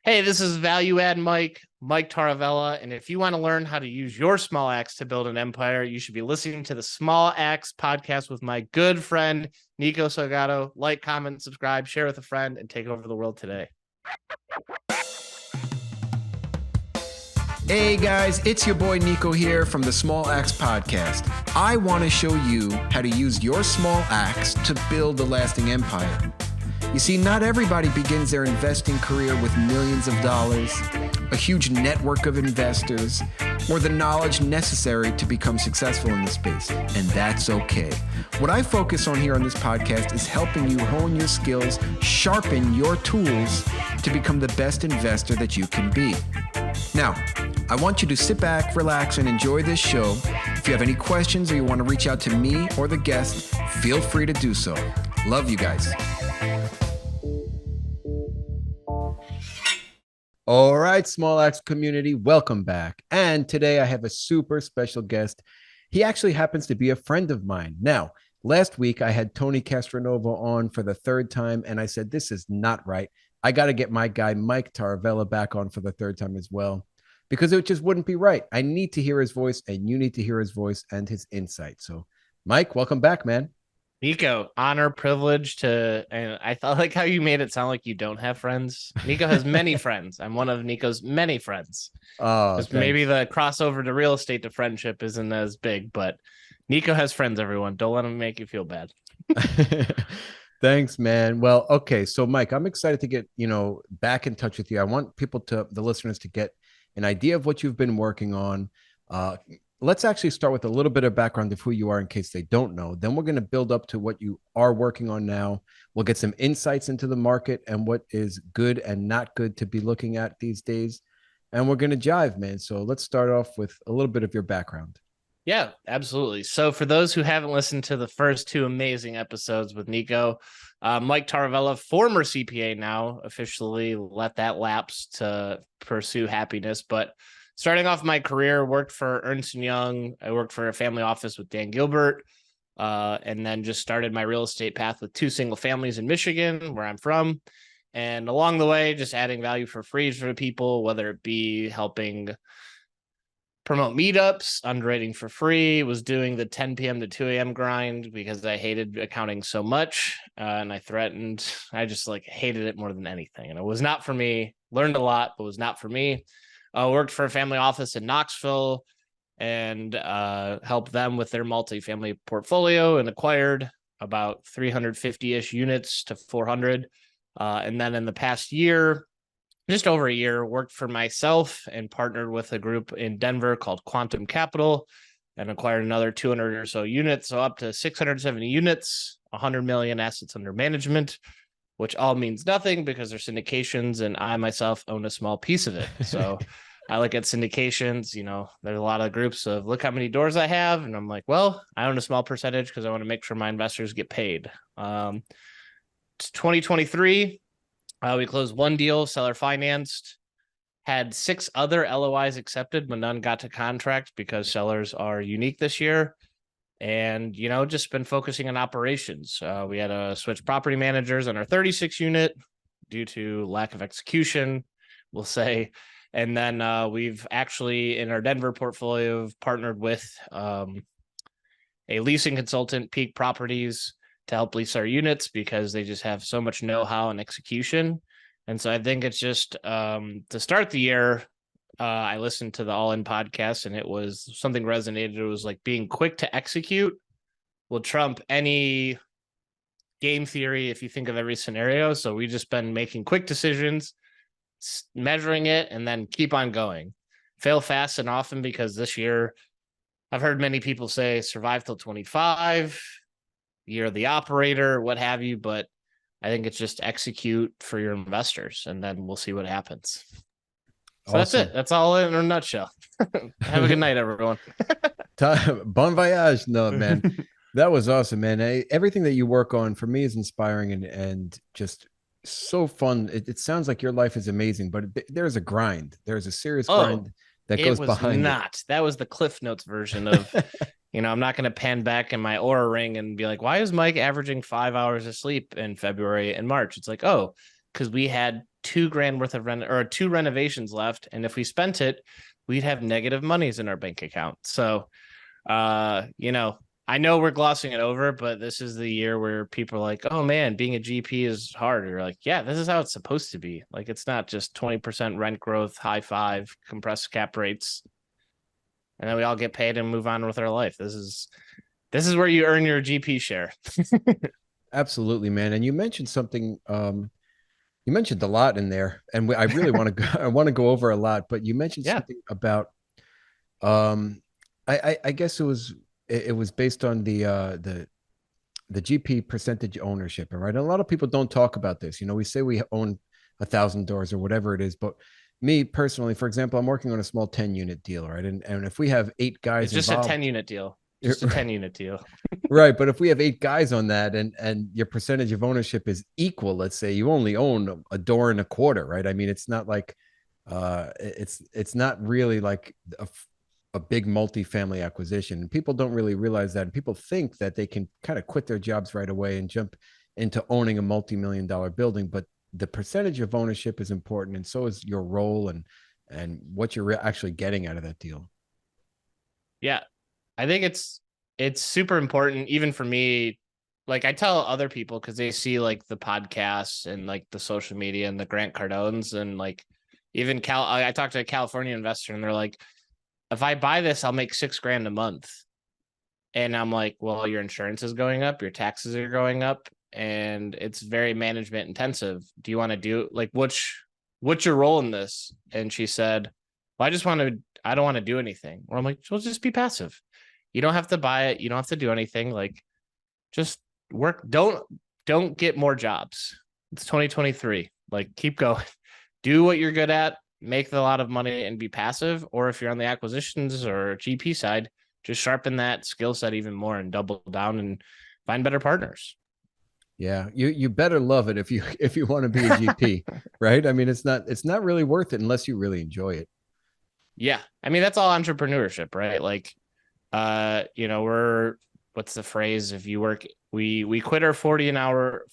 Hey, this is Value Add Mike Taravella. And if you want to learn how to use your small axe to build an empire, you should be listening to the Small Axe podcast with my good friend, Nico Salgado. Like, comment, subscribe, share with a friend, and take over the world today. Hey guys, it's your boy Nico here from the Small Axe Podcast. I want to show you how to use your small axe to build a lasting empire. You see, not everybody begins their investing career with millions of dollars, a huge network of investors, or the knowledge necessary to become successful in this space, and that's okay. What I focus on here on this podcast is helping you hone your skills, sharpen your tools to become the best investor that you can be. Now, I want you to sit back, relax, and enjoy this show. If you have any questions or you want to reach out to me or the guest, feel free to do so. Love you guys. All right, Small Axe community, welcome back. And today I have a super special guest. He actually happens to be a friend of mine. Now, last week I had Tony Castronova on for the third time, and I said, this is not right. I got to get my guy, Mike Taravella, back on for the third time as well, because it just wouldn't be right. I need to hear his voice, and you need to hear his voice and his insight. So, Mike, welcome back, man. Nico, honor, privilege to, and I thought like how you made it sound like you don't have friends. Nico has many friends. I'm one of Nico's many friends. Oh, maybe the crossover to real estate to friendship isn't as big, but Nico has friends, everyone. Don't let him make you feel bad. Thanks, man. Well, okay. So, Mike, I'm excited to get, back in touch with you. I want the listeners to get an idea of what you've been working on. Let's actually start with a little bit of background of who you are in case they don't know. Then we're going to build up to what you are working on now. We'll get some insights into the market and what is good and not good to be looking at these days. And we're going to jive, man. So let's start off with a little bit of your background. Yeah, absolutely. So for those who haven't listened to the first two amazing episodes with Nico, Mike Taravella, former CPA now, officially let that lapse to pursue happiness. But starting off my career, worked for Ernst & Young. I worked for a family office with Dan Gilbert, and then just started my real estate path with 2 single families in Michigan, where I'm from. And along the way, just adding value for free for people, whether it be helping promote meetups, underwriting for free, was doing the 10 p.m. to 2 a.m. grind because I hated accounting so much. And I just hated it more than anything. And it was not for me. Learned a lot, but was not for me. Worked for a family office in Knoxville and helped them with their multifamily portfolio and acquired about 350-ish units to 400. And then in the past year, just over a year, worked for myself and partnered with a group in Denver called Quantum Capital and acquired another 200 or so units. So up to 670 units, 100 million assets under management, which all means nothing because they're syndications and I myself own a small piece of it. So I look at syndications, there's a lot of groups of look how many doors I have. And I'm like, well, I own a small percentage because I want to make sure my investors get paid. 2023, we closed one deal, seller financed, had 6 other LOIs accepted, but none got to contract because sellers are unique this year. And, just been focusing on operations. We had to switch property managers on our 36 unit due to lack of execution, we'll say. And then we've actually, in our Denver portfolio, partnered with a leasing consultant, Peak Properties, to help lease our units because they just have so much know-how and execution. And so I think it's just to start the year, I listened to the All In podcast and it was something resonated. It was like being quick to execute will trump any game theory if you think of every scenario. So we just been making quick decisions, measuring it, and then keep on going. Fail fast and often because this year I've heard many people say survive till 25, year of the operator, what have you. But I think it's just execute for your investors and then we'll see what happens. So awesome. That's it. That's all in a nutshell. Have a good night, everyone. Bon voyage. No, man. That was awesome, man. Everything that you work on for me is inspiring and just so fun. It sounds like your life is amazing, but there's a grind. There's a serious grind that goes behind it. That was the Cliff Notes version of, I'm not going to pan back in my Oura ring and be like, why is Mike averaging 5 hours of sleep in February and March? It's like, oh, because we had $2,000 worth of rent or 2 renovations left. And if we spent it, we'd have negative monies in our bank account. So, I know we're glossing it over, but this is the year where people are like, oh man, being a GP is hard. You're like, yeah, this is how it's supposed to be. Like, it's not just 20% rent growth, high five, compressed cap rates, and then we all get paid and move on with our life. This is where you earn your GP share. Absolutely, man. And you mentioned something. You mentioned a lot in there, and I really want to go. I want to go over a lot, but you mentioned Yeah. something about. I guess it was based on the GP percentage ownership, right? A lot of people don't talk about this. We say we own 1,000 doors or whatever it is, but me personally, for example, I'm working on a small 10-unit deal, right? And if we have 8 guys It's just involved, a 10-unit deal. Just a 10-unit deal. right? But if we have 8 guys on that, and your percentage of ownership is equal, let's say you only own a door and a quarter, right? I mean, it's not like it's not really like a big multifamily acquisition. And people don't really realize that. And people think that they can kind of quit their jobs right away and jump into owning a multi-million-dollar building. But the percentage of ownership is important, and so is your role and what you're actually getting out of that deal. Yeah. I think it's super important, even for me. Like, I tell other people because they see like the podcasts and like the social media and the Grant Cardones and like even I talked to a California investor and they're like, if I buy this, I'll make $6,000 a month. And I'm like, well, your insurance is going up, your taxes are going up, and it's very management intensive. Do you want to do like what's your role in this? And she said, well, I don't want to do anything. Or I'm like, well, just be passive. You don't have to buy it. You don't have to do anything. Like, just work. Don't get more jobs. It's 2023. Like, keep going. Do what you're good at, make a lot of money and be passive. Or if you're on the acquisitions or GP side, just sharpen that skill set even more and double down and find better partners. Yeah, you better love it if you want to be a GP, right? I mean, it's not really worth it unless you really enjoy it. Yeah. I mean, that's all entrepreneurship, right? Like, what's the phrase? If you work, we quit our 40 hour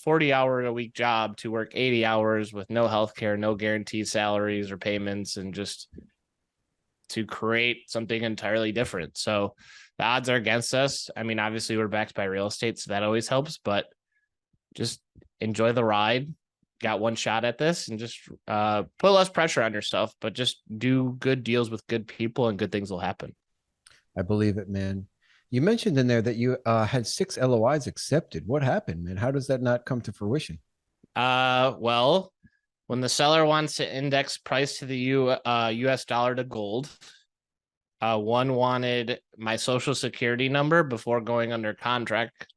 a week job to work 80 hours with no healthcare, no guaranteed salaries or payments, and just to create something entirely different. So the odds are against us. I mean, obviously we're backed by real estate, so that always helps, but just enjoy the ride. Got one shot at this, and just put less pressure on yourself, but just do good deals with good people and good things will happen. I believe it, man. You mentioned in there that you had 6 LOIs accepted. What happened, man? How does that not come to fruition? Well, when the seller wants to index price to the US dollar to gold, one wanted my social security number before going under contract,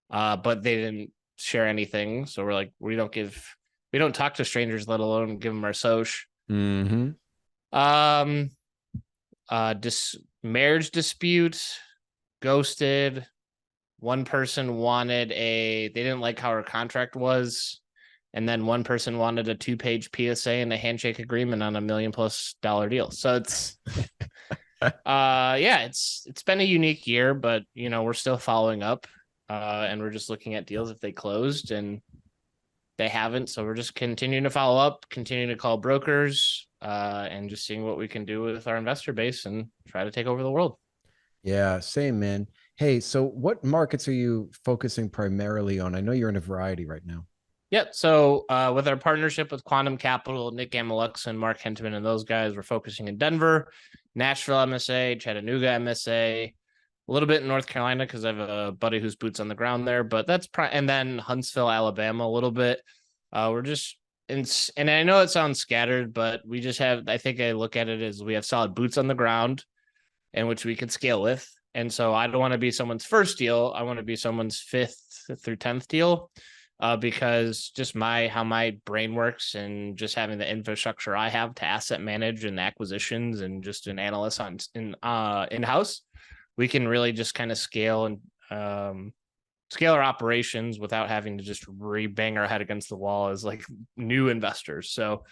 but they didn't share anything. So we're like, we don't talk to strangers, let alone give them our social. Mm-hmm. Marriage dispute, ghosted. One person they didn't like how her contract was. And then one person wanted a 2-page PSA and a handshake agreement on $1 million+ deal. So it's, it's been a unique year, but we're still following up, and we're just looking at deals if they closed, and they haven't. So we're just continuing to follow up, continuing to call brokers, and just seeing what we can do with our investor base and try to take over the world. Yeah, same, man. Hey, so what markets are you focusing primarily on? I know you're in a variety right now. Yep. So with our partnership with Quantum Capital, Nick Amelux, Mark Hentman, and those guys, we're focusing in Denver, Nashville MSA, Chattanooga MSA, a little bit in North Carolina because I have a buddy who's boots on the ground there. But that's and then Huntsville, Alabama, a little bit. We're just and I know it sounds scattered, but we just have. I think I look at it as we have solid boots on the ground, in which we could scale with. And so I don't want to be someone's first deal. I want to be someone's 5th through 10th deal. Because just how my brain works and just having the infrastructure I have to asset manage and acquisitions and just an analyst in-house, we can really just kind of scale and scale our operations without having to just bang our head against the wall as like new investors. So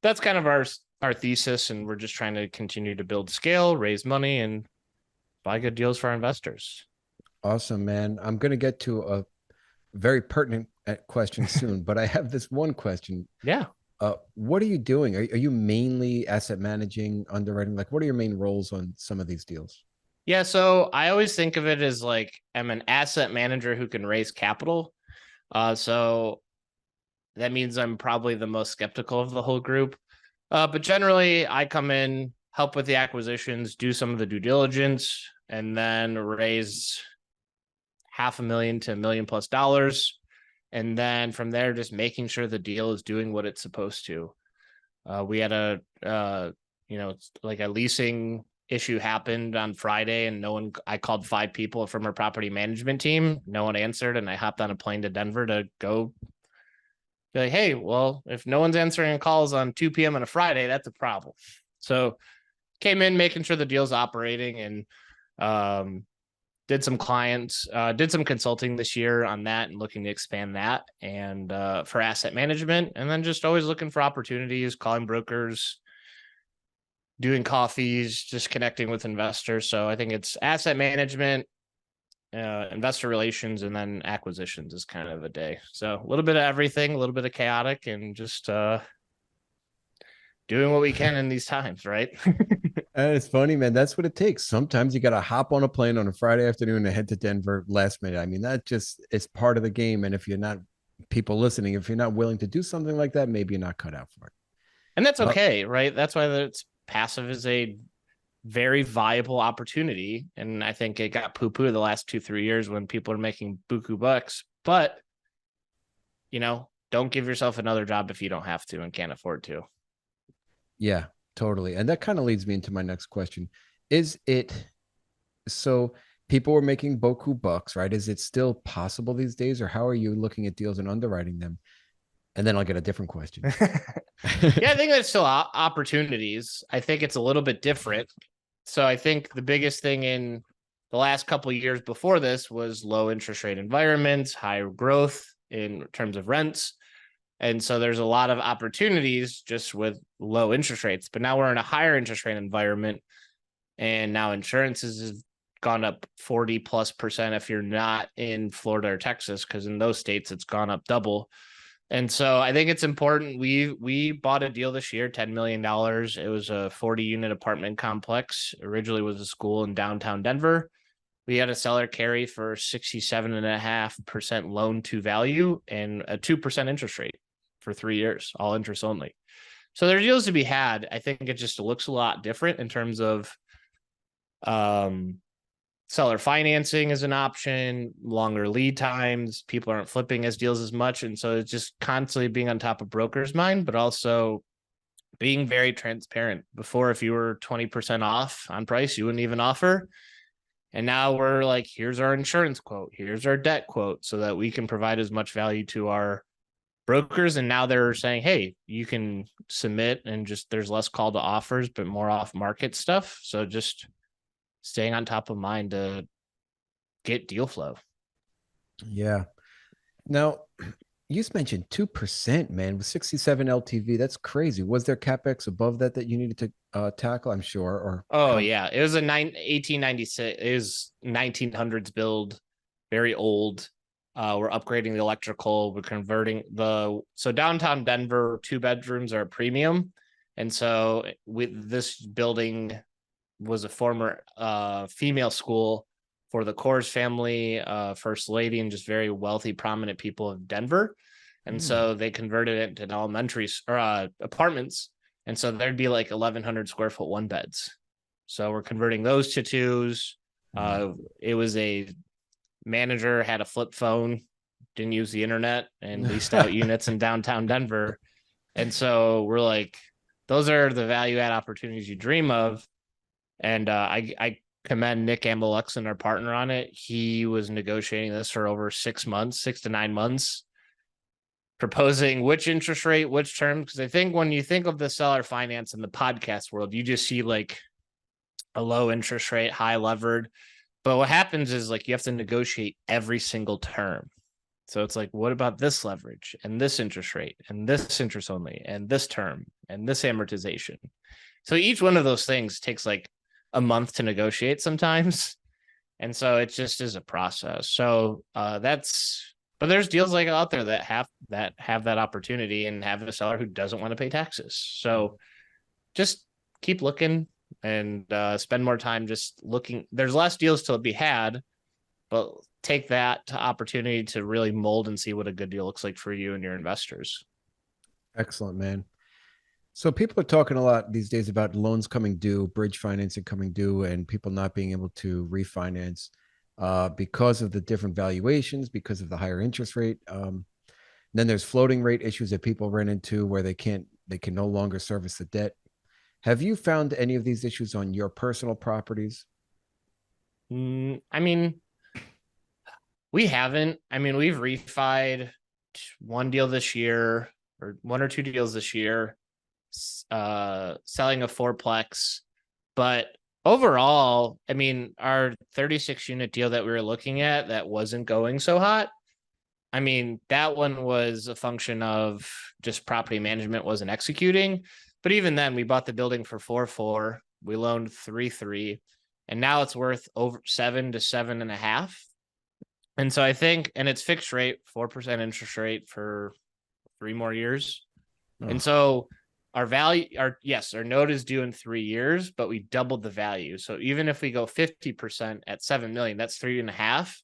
that's kind of our thesis, and we're just trying to continue to build scale, raise money, and buy good deals for our investors. Awesome, man. I'm going to get to a very pertinent questions soon, but I have this one question. Yeah. What are you doing? Are you mainly asset managing, underwriting? Like, what are your main roles on some of these deals? Yeah. So I always think of it as like I'm an asset manager who can raise capital. So that means I'm probably the most skeptical of the whole group. But generally, I come in, help with the acquisitions, do some of the due diligence, and then raise $500,000 to $1 million+. And then from there, just making sure the deal is doing what it's supposed to. We had like a leasing issue happened on Friday, and I called 5 people from our property management team. No one answered, and I hopped on a plane to Denver to go be like, hey, well, if no one's answering calls on 2 p.m. on a Friday, that's a problem. So came in making sure the deal's operating, and did some consulting this year on that and looking to expand that, and for asset management, and then just always looking for opportunities, calling brokers, doing coffees, just connecting with investors. So I think it's asset management, investor relations, and then acquisitions is kind of a day. So a little bit of everything, a little bit of chaotic, and just doing what we can in these times, right? And it's funny, man. That's what it takes. Sometimes you got to hop on a plane on a Friday afternoon and head to Denver last minute. I mean, that just is part of the game. And if you're not, people listening, if you're not willing to do something like that, maybe you're not cut out for it. And that's okay, right? That's why it's passive is a very viable opportunity. And I think it got poo-poo the last 2-3 years when people are making buku bucks. But, don't give yourself another job if you don't have to and can't afford to. Yeah, totally. And that kind of leads me into my next question. Is it so people were making boku bucks, right? Is it still possible these days, or how are you looking at deals and underwriting them? And then I'll get a different question. Yeah, I think there's still opportunities. I think it's a little bit different. So I think the biggest thing in the last couple of years before this was low interest rate environments, high growth in terms of rents. And so there's a lot of opportunities just with low interest rates. But now we're in a higher interest rate environment, and now insurance has gone up 40+% if you're not in Florida or Texas, because in those states it's gone up double. And so I think it's important. We bought a deal this year, $10 million. It was a 40-unit apartment complex. Originally was a school in downtown Denver. We had a seller carry for 67.5% loan to value and a 2% interest rate for 3 years, all interest only. So there are deals to be had. I think it just looks a lot different in terms of seller financing is an option, longer lead times, people aren't flipping as deals as much. And so it's just constantly being on top of brokers' mind, but also being very transparent. Before, if you were 20% off on price, you wouldn't even offer. And now we're like, here's our insurance quote, here's our debt quote, so that we can provide as much value to our brokers. And now they're saying, hey, you can submit, and just there's less call to offers, but more off market stuff. So just staying on top of mind to get deal flow. Yeah. Now, you just mentioned 2%, man, with 67 LTV. That's crazy. Was there CapEx above that you needed to tackle, I'm sure? Yeah. It was 1896. It was 1900s build, very old. We're upgrading the electrical. We're converting so downtown Denver, 2 bedrooms are a premium. And so with this building was a former female school for the Coors family, first lady, and just very wealthy, prominent people of Denver. And so they converted it into elementary or apartments. And so there'd be like 1,100 square foot 1-beds. So we're converting those to 2s. It was a manager had a flip phone, didn't use the internet, and leased out units in downtown Denver. And so we're like, those are the value add opportunities you dream of. And I commend Nick Ambelexon, our partner on it. He was negotiating this for over 6 months, 6 to 9 months, proposing which interest rate, which term. Because I think when you think of the seller finance in the podcast world, you just see like a low interest rate, high levered. But what happens is like you have to negotiate every single term. So it's like, what about this leverage and this interest rate and this interest only and this term and this amortization? So each one of those things takes like a month to negotiate sometimes. And so it just is a process. So that's But there's deals like out there that have that opportunity and have a seller who doesn't want to pay taxes. So just keep looking and spend more time just looking. There's less deals to be had, but take that to opportunity to really mold and see what a good deal looks like for you and your investors. Excellent, man. So people are talking a lot these days about loans coming due, bridge financing coming due, and people not being able to refinance because of the different valuations, because of the higher interest rate. Then there's floating rate issues that people run into where they can no longer service the debt. Have you found any of these issues on your personal properties? I mean, we haven't. I mean, we've refied one deal this year or one or two deals this year, selling a fourplex. But overall, I mean, our 36 unit deal that we were looking at that wasn't going so hot. I mean, that one was a function of just property management wasn't executing. But even then, we bought the building for 4.4. We loaned 3.3, and now it's worth over 7 to 7.5. And so I think, and it's fixed rate, 4% interest rate for 3 more years. Oh. And so our value, our note is due in 3 years, but we doubled the value. So even if we go 50% at 7 million, that's 3.5.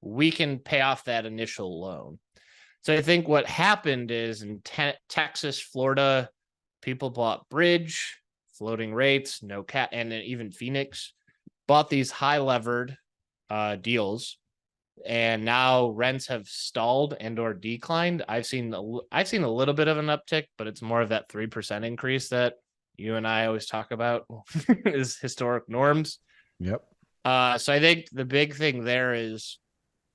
We can pay off that initial loan. So I think what happened is in Texas, Florida, people bought bridge, floating rates, no cap, and even Phoenix bought these high levered deals, and now rents have stalled and or declined. I've seen a little bit of an uptick, but it's more of that 3% increase that you and I always talk about is historic norms. Yep. So I think the big thing there is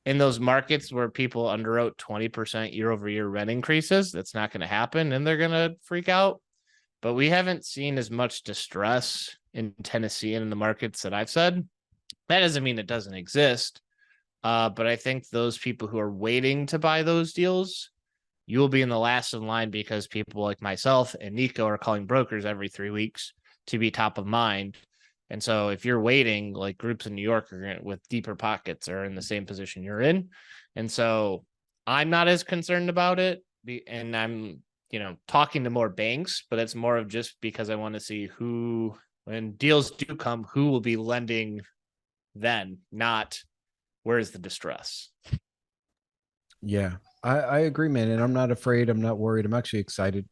in those markets where people underwrote 20% year over year rent increases, that's not going to happen and they're going to freak out. But we haven't seen as much distress in Tennessee and in the markets that I've said. That doesn't mean it doesn't exist. But I think those people who are waiting to buy those deals, you will be in the last in line because people like myself and Nico are calling brokers every 3 weeks to be top of mind. And so if you're waiting, like groups in New York are with deeper pockets are in the same position you're in. And so I'm not as concerned about it. And I'm, talking to more banks, but it's more of just because I want to see who, when deals do come, who will be lending then, not where's the distress. Yeah, I agree, man. And I'm not afraid. I'm not worried. I'm actually excited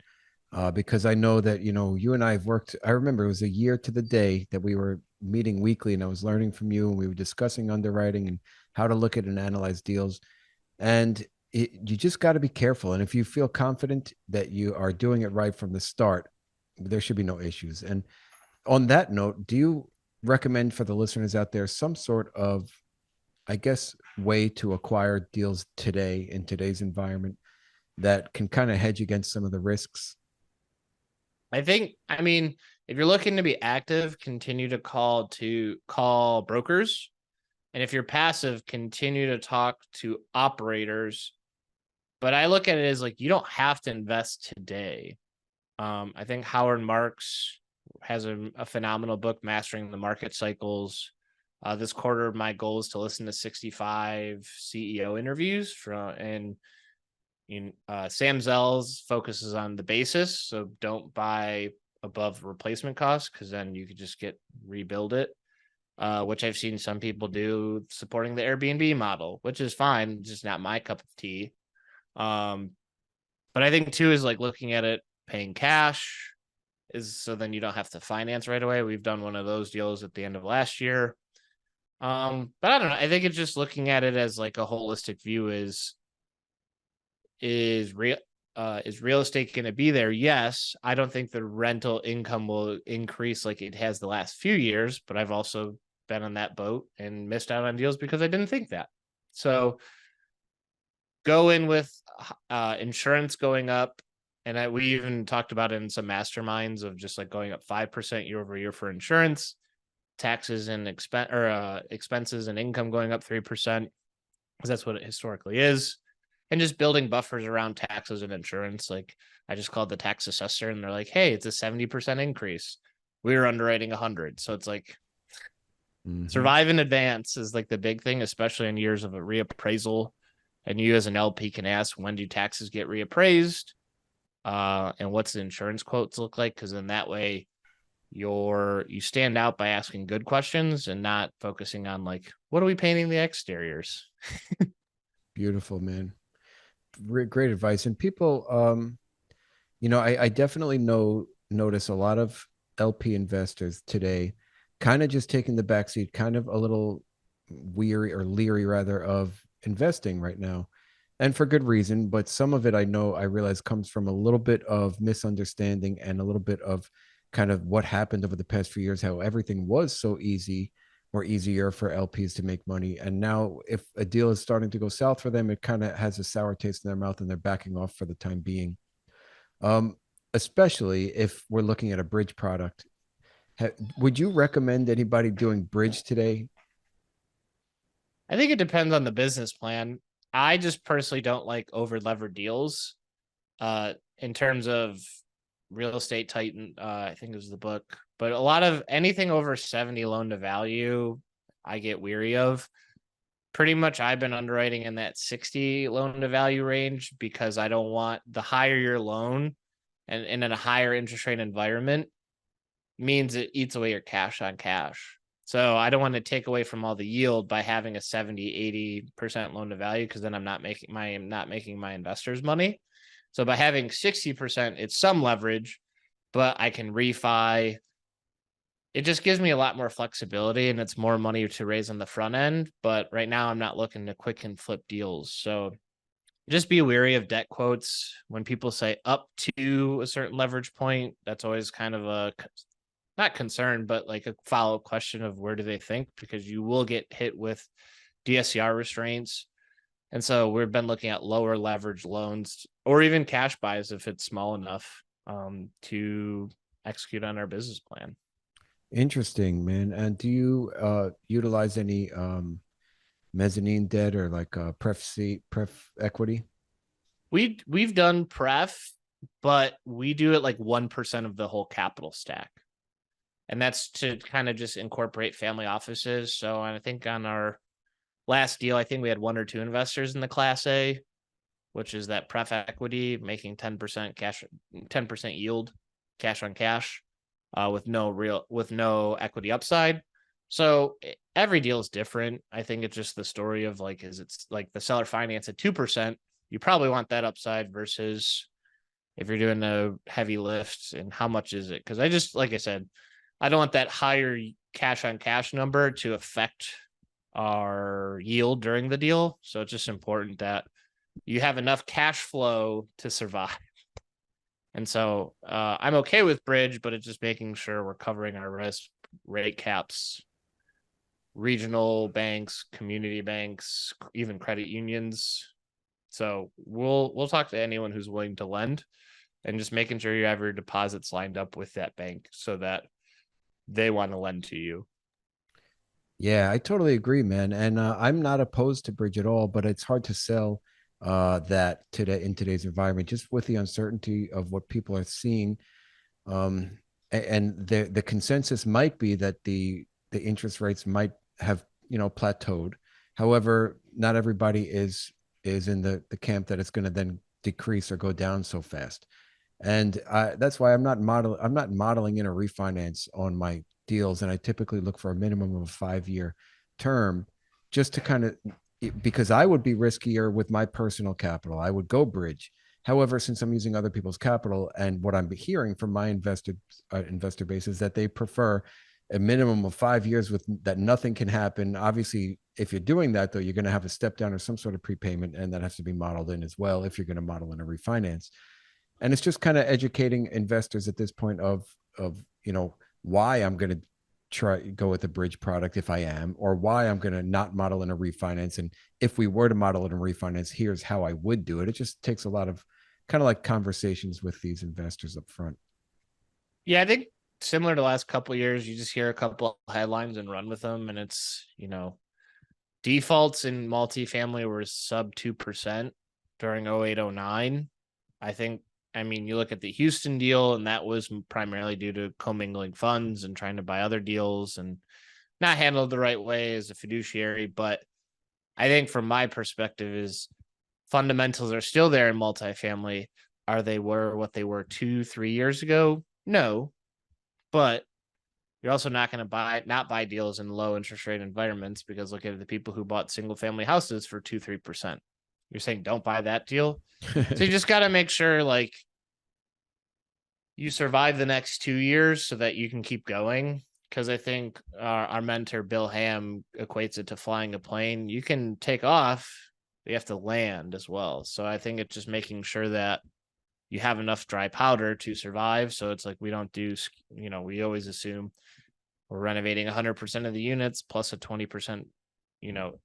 because I know that, you and I have worked. I remember it was a year to the day that we were meeting weekly and I was learning from you and we were discussing underwriting and how to look at and analyze deals. And you just got to be careful. And if you feel confident that you are doing it right from the start, there should be no issues. And on that note, do you recommend for the listeners out there some sort of, I guess, way to acquire deals today in today's environment that can kind of hedge against some of the risks? I mean, if you're looking to be active, continue to call brokers. And if you're passive, continue to talk to operators. But I look at it as like, you don't have to invest today. I think Howard Marks has a phenomenal book, Mastering the Market Cycles. This quarter, my goal is to listen to 65 CEO interviews Sam Zell's focuses on the basis. So don't buy above replacement cost because then you could just rebuild it, which I've seen some people do supporting the Airbnb model, which is fine. Just not my cup of tea. But I think too is like looking at it, paying cash is so then you don't have to finance right away. We've done one of those deals at the end of last year. But I don't know. I think it's just looking at it as like a holistic view is real estate going to be there? Yes. I don't think the rental income will increase like it has the last few years, but I've also been on that boat and missed out on deals because I didn't think that. So go in with insurance going up. And we even talked about it in some masterminds of just like going up 5% year over year for insurance, taxes and expenses and income going up 3%, because that's what it historically is. And just building buffers around taxes and insurance. Like I just called the tax assessor and they're like, hey, it's a 70% increase. We were underwriting 100. So it's like survive in advance is like the big thing, especially in years of a reappraisal. And you as an LP can ask, when do taxes get reappraised? And what's the insurance quotes look like? Because in that way, you stand out by asking good questions and not focusing on like, what are we painting the exteriors? Beautiful, man. Great advice. And people, I definitely notice a lot of LP investors today kind of just taking the backseat, kind of a little weary or leery rather of investing right now. And for good reason, but some of it I realize comes from a little bit of misunderstanding and a little bit of kind of what happened over the past few years, how everything was so easy or easier for LPs to make money. And now if a deal is starting to go south for them, it kind of has a sour taste in their mouth and they're backing off for the time being. Um, Especially if we're looking at a bridge product. Would you recommend anybody doing bridge today? I think it depends on the business plan. I just personally don't like over levered deals. In terms of Real Estate Titan, I think it was the book, but a lot of anything over 70 loan to value, I get weary of. Pretty much I've been underwriting in that 60 loan to value range because I don't want the higher your loan and in a higher interest rate environment means it eats away your cash on cash. So I don't want to take away from all the yield by having a 70-80% loan to value because then I'm not making my investors money. So by having 60%, it's some leverage, but I can refi. It just gives me a lot more flexibility and it's more money to raise on the front end. But right now I'm not looking to quick and flip deals. So just be wary of debt quotes. When people say up to a certain leverage point, that's always kind of a not concern, but like a follow-up question of where do they think, because you will get hit with DSCR restraints. And so we've been looking at lower leverage loans or even cash buys if it's small enough to execute on our business plan. Interesting, man. And do you utilize any mezzanine debt or like pref equity? We've done pref, but we do it like 1% of the whole capital stack. And that's to kind of just incorporate family offices. So I think on our last deal, I think we had one or two investors in the class A, which is that pref equity making 10% cash, 10% yield, cash on cash, with no equity upside. So every deal is different. I think it's just the story of like, is it's like the seller finance at 2%, you probably want that upside versus if you're doing a heavy lift and how much is it? Because like I said, I don't want that higher cash on cash number to affect our yield during the deal. So it's just important that you have enough cash flow to survive. And so I'm okay with bridge, but it's just making sure we're covering our risk, rate caps, regional banks, community banks, even credit unions. So we'll talk to anyone who's willing to lend and just making sure you have your deposits lined up with that bank so that they want to lend to you. Yeah, I totally agree, man. And I'm not opposed to bridge at all, but it's hard to sell that today in today's environment, just with the uncertainty of what people are seeing. And the consensus might be that the interest rates might have plateaued. However, not everybody is in the camp that it's going to then decrease or go down so fast. And that's why I'm not modeling in a refinance on my deals, and I typically look for a minimum of a 5-year term, just to kind of, because I would be riskier with my personal capital. I would go bridge. However, since I'm using other people's capital, and what I'm hearing from my investor base is that they prefer a minimum of 5 years with that nothing can happen. Obviously, if you're doing that, though, you're going to have a step down or some sort of prepayment, and that has to be modeled in as well if you're going to model in a refinance. And it's just kind of educating investors at this point of why I'm going to try go with a bridge product if I am, or why I'm going to not model in a refinance. And if we were to model it in refinance, here's how I would do it. It just takes a lot of kind of like conversations with these investors up front. Yeah, I think similar to the last couple of years, you just hear a couple of headlines and run with them. And it's, defaults in multifamily were sub 2% during 0809. You look at the Houston deal, and that was primarily due to commingling funds and trying to buy other deals and not handled the right way as a fiduciary. But I think from my perspective is fundamentals are still there in multifamily. Are they what they were 2-3 years ago? No, but you're also not going to not buy deals in low interest rate environments, because look at the people who bought single family houses for 2-3%. You're saying don't buy that deal. So you just got to make sure like you survive the next 2 years so that you can keep going. Because I think our mentor Bill Ham equates it to flying a plane. You can take off, but you have to land as well. So I think it's just making sure that you have enough dry powder to survive. So it's like we don't do, we always assume we're renovating 100% of the units plus a 20%,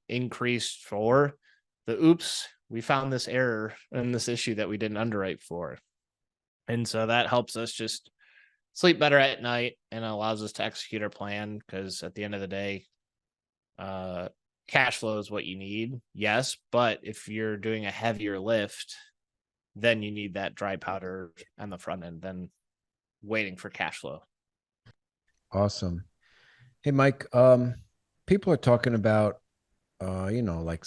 increase for the oops, we found this error and this issue that we didn't underwrite for. And so that helps us just sleep better at night and allows us to execute our plan, because at the end of the day, cash flow is what you need. Yes, but if you're doing a heavier lift, then you need that dry powder on the front end than waiting for cash flow. Awesome. Hey, Mike, people are talking about, like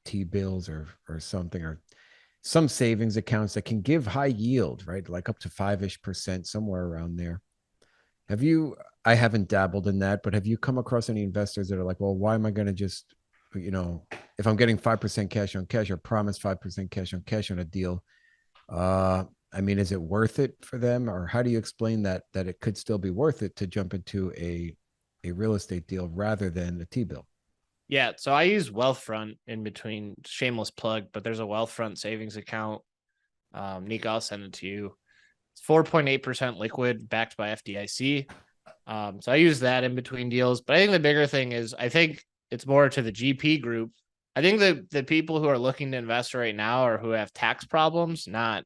T-bills or something, or some savings accounts that can give high yield, right? Like up to 5-ish%, somewhere around there. I haven't dabbled in that, but have you come across any investors that are like, well, why am I going to just, if I'm getting 5% cash on cash or promise 5% cash on cash on a deal, is it worth it for them? Or how do you explain that it could still be worth it to jump into a real estate deal rather than a T-bill? Yeah, so I use Wealthfront in between, shameless plug, but there's a Wealthfront savings account. Nico, I'll send it to you. It's 4.8% liquid, backed by FDIC. So I use that in between deals. But I think the bigger thing is, I think it's more to the GP group. I think the people who are looking to invest right now or who have tax problems, not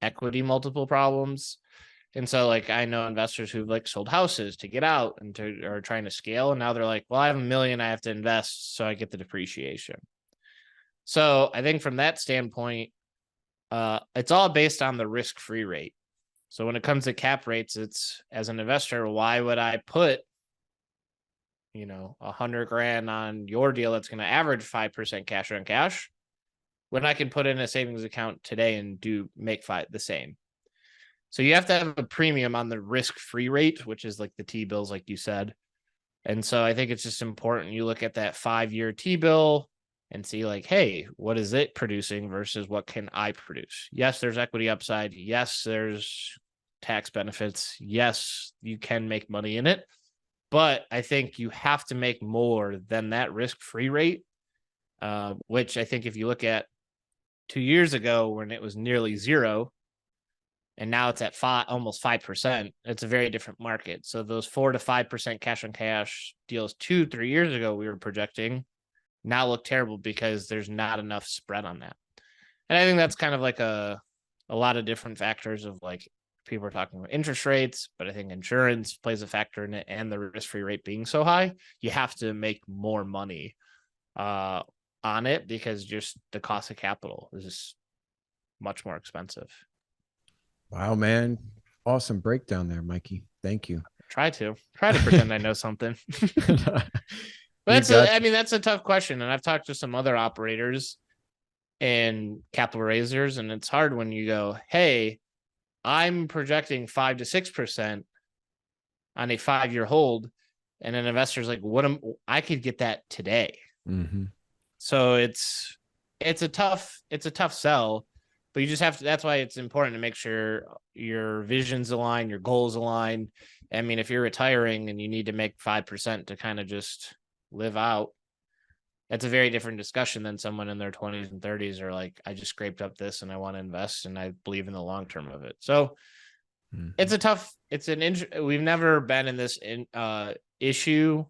equity multiple problems. And so like I know investors who've like sold houses to get out and are trying to scale. And now they're like, well, I have $1 million I have to invest so I get the depreciation. So I think from that standpoint, it's all based on the risk-free rate. So when it comes to cap rates, it's, as an investor, why would I put, $100,000 on your deal that's going to average 5% cash on cash when I can put in a savings account today and make the same? So you have to have a premium on the risk-free rate, which is like the T-bills, like you said. And so I think it's just important you look at that 5-year T-bill and see like, hey, what is it producing versus what can I produce? Yes, there's equity upside. Yes, there's tax benefits. Yes, you can make money in it. But I think you have to make more than that risk-free rate, which I think if you look at 2 years ago when it was nearly zero, and now it's at almost 5%, it's a very different market. So those 4 to 5% cash on cash deals 2-3 years ago we were projecting now look terrible because there's not enough spread on that. And I think that's kind of like a lot of different factors of like people are talking about interest rates, but I think insurance plays a factor in it, and the risk-free rate being so high, you have to make more money on it because just the cost of capital is just much more expensive. Wow, man. Awesome breakdown there, Mikey. Thank you. Try to pretend I know something. But that's a tough question. And I've talked to some other operators and capital raisers, and it's hard when you go, hey, I'm projecting 5 to 6% on a 5-year hold. And an investor's like, I could get that today. Mm-hmm. So it's a tough sell. But you just have to, that's why it's important to make sure your visions align, your goals align. I mean, if you're retiring and you need to make 5% to kind of just live out, that's a very different discussion than someone in their 20s and 30s are like, I just scraped up this and I want to invest and I believe in the long term of it. So we've never been in this issue,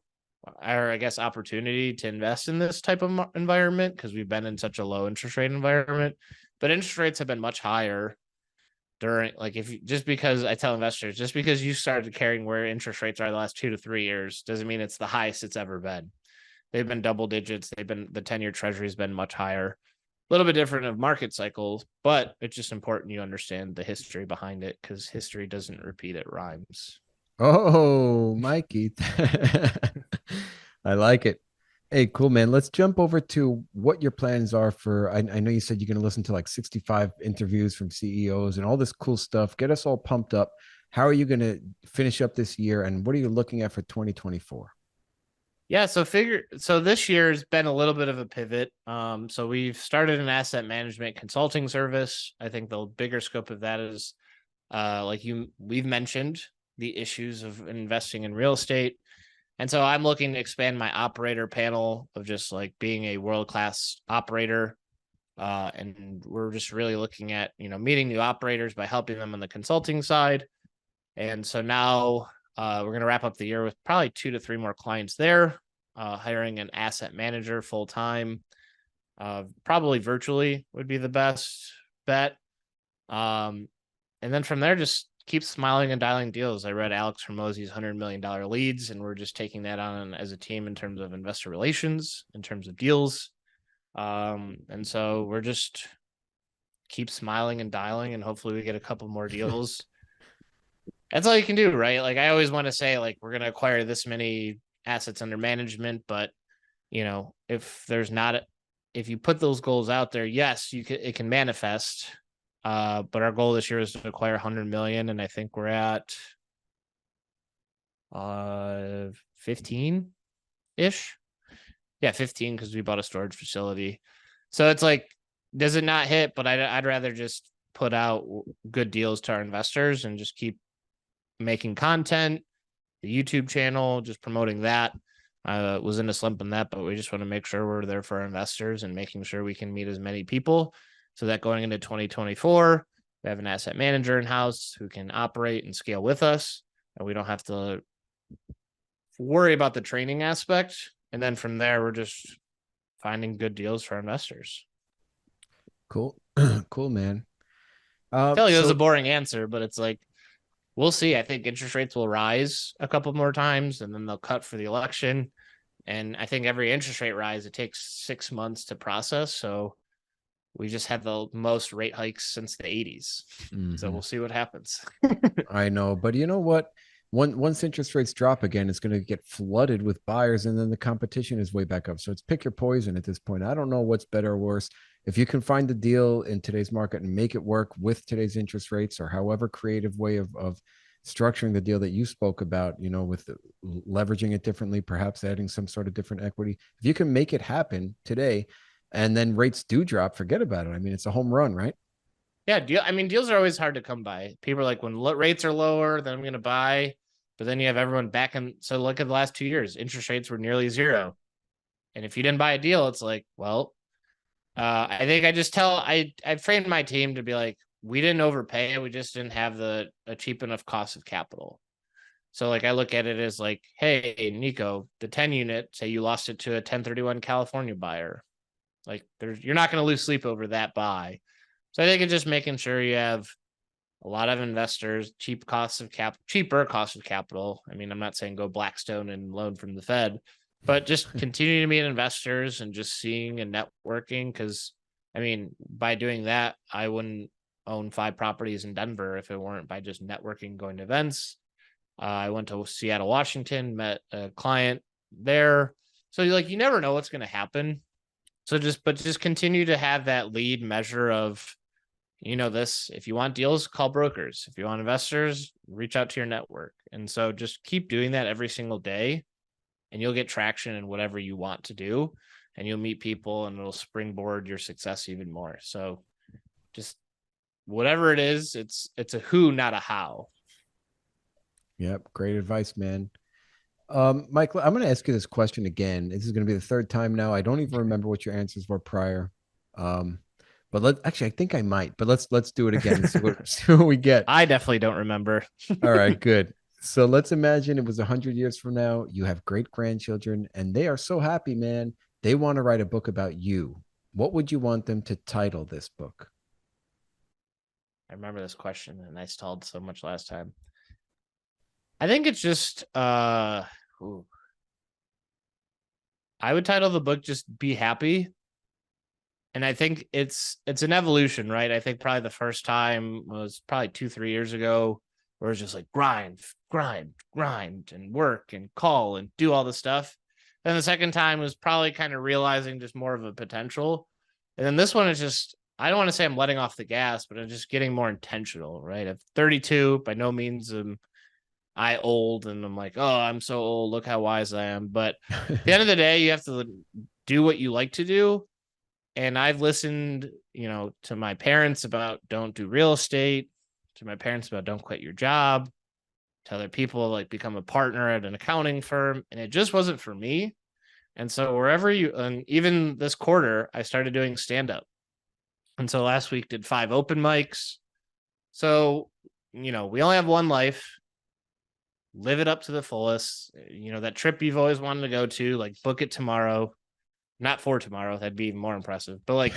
or I guess opportunity to invest in this type of environment because we've been in such a low interest rate environment. But interest rates have been much higher during, like, because I tell investors, just because you started caring where interest rates are the last 2 to 3 years doesn't mean it's the highest it's ever been. They've been double digits. The 10-year treasury has been much higher, a little bit different of market cycles, but it's just important you understand the history behind it because history doesn't repeat, it rhymes. Oh, Mikey. I like it. Hey, cool, man. Let's jump over to what your plans are for. I know you said you're going to listen to like 65 interviews from CEOs and all this cool stuff. Get us all pumped up. How are you going to finish up this year? And what are you looking at for 2024? Yeah, so this year's been a little bit of a pivot. So we've started an asset management consulting service. I think the bigger scope of that is we've mentioned the issues of investing in real estate. And so I'm looking to expand my operator panel of just like being a world-class operator. And we're just really looking at, meeting new operators by helping them on the consulting side. And so now we're going to wrap up the year with probably 2 to 3 more clients there, hiring an asset manager full time, probably virtually would be the best bet. And then from there, just keep smiling and dialing deals. I read Alex Hormozy's $100 million leads, and we're just taking that on as a team in terms of investor relations, in terms of deals. And so we're just keep smiling and dialing, and hopefully we get a couple more deals. That's all you can do, right? Like I always want to say, like, we're going to acquire this many assets under management, but if there's not, if you put those goals out there, yes, it can manifest. But our goal this year is to acquire 100 million, and I think we're at 15 ish. Yeah, 15 because we bought a storage facility. So it's like, does it not hit? But I'd rather just put out good deals to our investors and just keep making content, the YouTube channel, just promoting that. Was in a slump in that, but we just want to make sure we're there for our investors and making sure we can meet as many people so that going into 2024, we have an asset manager in house who can operate and scale with us, and we don't have to worry about the training aspect. And then from there, we're just finding good deals for our investors. Cool. Cool, man. I feel like it was a So boring answer, but it's like, we'll see. I think interest rates will rise a couple more times and then they'll cut for the election. And I think every interest rate rise, it takes 6 months to process. So we just had the most rate hikes since the 80s. So we'll see what happens. I know, but you know what? Once interest rates drop again, it's going to get flooded with buyers, and then the competition is way back up. So it's pick your poison at this point. I don't know what's better or worse. If you can find the deal in today's market and make it work with today's interest rates, or however creative way of structuring the deal that you spoke about, with leveraging it differently, perhaps adding some sort of different equity. If you can make it happen today, and then rates do drop, forget about it. I mean, it's a home run, right? Yeah, deals are always hard to come by. People are like, when rates are lower, then I'm going to buy. But then you have everyone back in. So look at the last 2 years, interest rates were nearly zero. And if you didn't buy a deal, it's like, well, I think I framed my team to be like, we didn't overpay. We just didn't have a cheap enough cost of capital. So like I look at it as like, hey, Nico, the 10 unit, say you lost it to a 1031 California buyer. Like you're not going to lose sleep over that buy. So I think it's just making sure you have a lot of investors, cheaper cost of capital. I mean, I'm not saying go Blackstone and loan from the Fed, but just continue to meet investors and just seeing and networking. Because I mean, by doing that, I wouldn't own 5 properties in Denver if it weren't by just networking, going to events. I went to Seattle, Washington, met a client there. So you never know what's going to happen. So just continue to have that lead measure of, this, if you want deals, call brokers. If you want investors, reach out to your network. And so just keep doing that every single day and you'll get traction in whatever you want to do and you'll meet people and it'll springboard your success even more. So just whatever it is, it's a who, not a how. Yep. Great advice, man. Michael, I'm going to ask you this question again. This is going to be the third time now. I don't even remember what your answers were prior. But I think I might, but let's do it again and see what we get. I definitely don't remember. All right, good. So let's imagine it was 100 years from now. You have great grandchildren and they are so happy, man. They want to write a book about you. What would you want them to title this book? I remember this question and I stalled so much last time. I think it's just I would title the book just Be Happy. And I think it's an evolution, right? I think probably the first time was probably 2-3 years ago, where it's just like grind, and work and call and do all the stuff. Then the second time was probably kind of realizing just more of a potential. And then this one is just, I don't want to say I'm letting off the gas, but I'm just getting more intentional, right? At 32, by no means am I old and I'm like, oh, I'm so old. Look how wise I am. But at the end of the day, you have to do what you like to do. And I've listened, to my parents about don't do real estate, to my parents about don't quit your job, to other people like become a partner at an accounting firm. And it just wasn't for me. And so and even this quarter, I started doing stand-up. And so last week did 5 open mics. So, we only have one life. Live it up to the fullest. That trip you've always wanted to go to, like book it tomorrow. Not for tomorrow. That'd be even more impressive. But like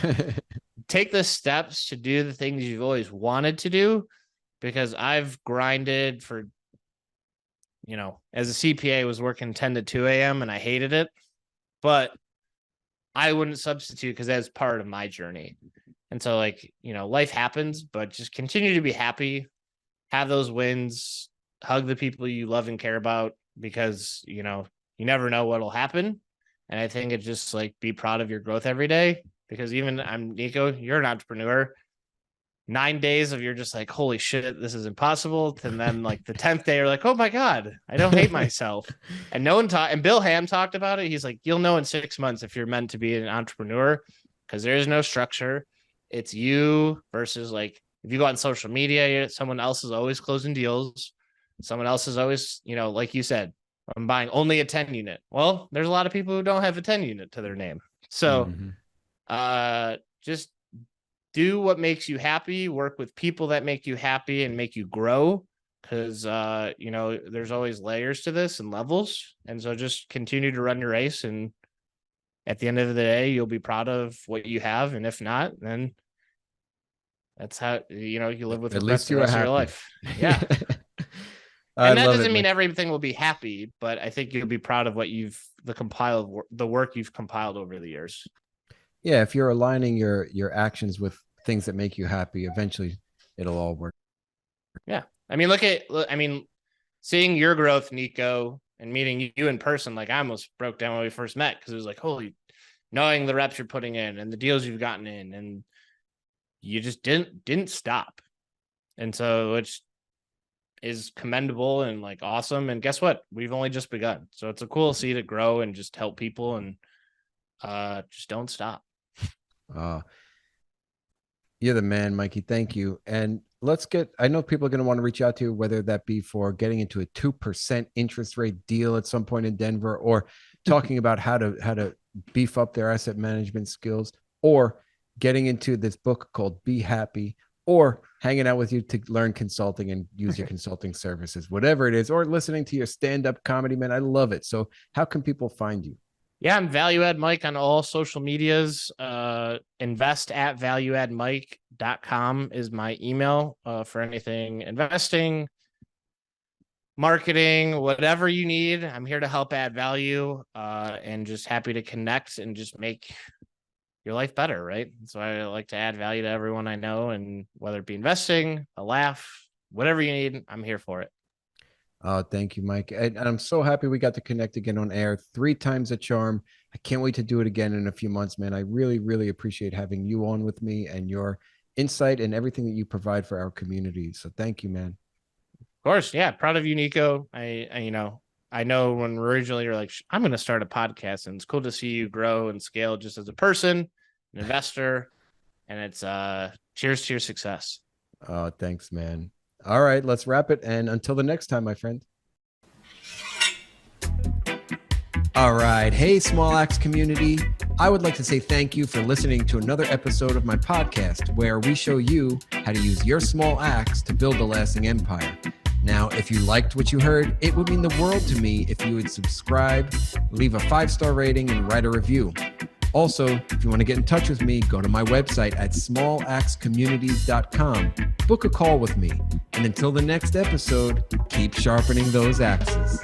take the steps to do the things you've always wanted to do, because I've grinded for, as a CPA, was working 10 to 2 a.m. and I hated it, but I wouldn't substitute because that's part of my journey. And so life happens, but just continue to be happy, have those wins, hug the people you love and care about, because, you never know what'll happen. And I think it's just be proud of your growth every day, because even I'm Nico, you're an entrepreneur. 9 days of you're just like, holy shit, this is impossible. And then the 10th day, you're like, oh my God, I don't hate myself. And and Bill Ham talked about it. He's like, you'll know in 6 months if you're meant to be an entrepreneur, because there is no structure. It's you versus if you go on social media, someone else is always closing deals. Someone else is always, like you said, I'm buying only a 10 unit. Well, there's a lot of people who don't have a 10 unit to their name. So just do what makes you happy, work with people that make you happy and make you grow. Because, there's always layers to this and levels. And so just continue to run your race. And at the end of the day, you'll be proud of what you have. And if not, then that's how, you live with the rest of your life. Yeah. And that doesn't mean everything will be happy, but I think you'll be proud of what the work you've compiled over the years. Yeah. If you're aligning your actions with things that make you happy, eventually it'll all work. Yeah. Seeing your growth, Nico, and meeting you in person, I almost broke down when we first met, because it was knowing the reps you're putting in and the deals you've gotten in, and you just didn't stop. And so it's is commendable and awesome. And guess what? We've only just begun. So it's a cool to see it grow and just help people, and just don't stop. You're the man, Mikey. Thank you. And I know people are going to want to reach out to you, whether that be for getting into a 2% interest rate deal at some point in Denver, or talking about how to beef up their asset management skills, or getting into this book called Be Happy, or hanging out with you to learn consulting and use your consulting services, whatever it is, or listening to your stand-up comedy, man. I love it. So how can people find you? Yeah, I'm Value Add Mike on all social medias. Invest at valueaddmike.com is my email for anything investing, marketing, whatever you need. I'm here to help add value, and just happy to connect and just make your life better, right? So I like to add value to everyone I know, and whether it be investing, a laugh, whatever you need, I'm here for it. Oh, thank you, Mike. And I'm so happy we got to connect again on air. 3 times a charm. I can't wait to do it again in a few months, man. I really, really appreciate having you on with me and your insight and everything that you provide for our community. So thank you, man. Of course. Yeah. Proud of you, Nico. I know when originally you're like, I'm going to start a podcast, and it's cool to see you grow and scale just as a person, an investor, and it's cheers to your success. Oh, thanks, man. All right, let's wrap it. And until the next time, my friend. All right. Hey, Small Axe community. I would like to say thank you for listening to another episode of my podcast, where we show you how to use your small axe to build a lasting empire. Now, if you liked what you heard, it would mean the world to me if you would subscribe, leave a 5-star rating, and write a review. Also, if you want to get in touch with me, go to my website at smalaxecommunities.com. Book a call with me. And until the next episode, keep sharpening those axes.